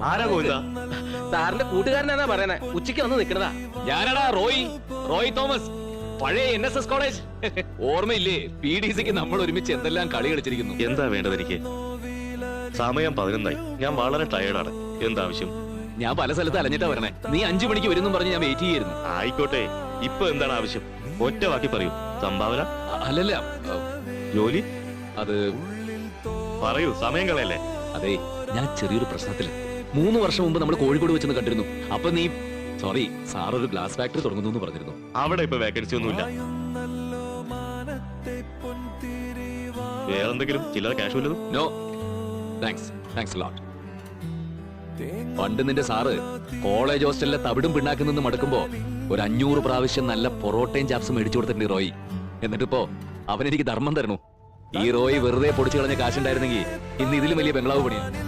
ആരാ ഗോവിന്ദ? സാറിന്റെ കൂട്ടുകാരനാ പറയണേ. ഉച്ചയ്ക്ക് വന്ന് നിക്കണതാ. ഞാനടാ റോയ് തോമസ്, പഴയ NSS കോളേജ്. ഓർമ്മയില്ലേ? PDCക്ക് നമ്മൾ ഒരുമിച്ച് എന്തെല്ലാം കളി കളിച്ചിരിക്കുന്നു. എന്താ വേണ്ടത് എനിക്ക്? സമയം 11 ഞാൻ വളരെ ടയേർഡാണ്. എന്താവശ്യം? ഞാൻ പല സ്ഥലത്ത് അലഞ്ഞിട്ടാ വരണേ. നീ 5 മണിക്ക് വരുന്നു പറഞ്ഞ് ഞാൻ വെയിറ്റ് ചെയ്യായിരുന്നു. ആയിക്കോട്ടെ, ഇപ്പൊ എന്താണ് ആവശ്യം? ഒറ്റ വാക്കി പറയൂ. സംഭാവന? അല്ലല്ല, ജോലി? അത് പറയൂ, സമയം കളയല്ലേ. അതെ, ഞാൻ ചെറിയൊരു പ്രശ്നത്തില്. 3 വർഷം മുമ്പ് നമ്മൾ കോഴിക്കോട് വെച്ചെന്ന് കണ്ടിരുന്നു. അപ്പൊ നീ സാർ ഒരു ഗ്ലാസ് ഫാക്ടറി തുടങ്ങുന്നു എന്ന് പറഞ്ഞിരുന്നു. അവിടെ ഇപ്പൊ വേക്കൻസി ഒന്നുമില്ല. വേറെന്തെങ്കിലും ചില്ലറ ക്യാഷ് വല്ലതും? No thanks lot. പണ്ട് നിന്റെ സാറ് കോളേജ് ഹോസ്റ്റലിലെ തവിടും പിണ്ണാക്കിൽ നിന്ന് മടുക്കുമ്പോ ഒരു 500 പ്രാവശ്യം നല്ല പൊറോട്ടയും ചാപ്സും മേടിച്ചു കൊടുത്തിട്ടുണ്ട് റോയി. എന്നിട്ടിപ്പോ അവനെനിക്ക് ധർമ്മം തരണു. ഈ റോയി വെറുതെ പൊടിച്ചു കളഞ്ഞ കാശുണ്ടായിരുന്നെങ്കിൽ ഇന്ന് ഇതിലും വലിയ ബംഗ്ലാവ് പണിയാണ്.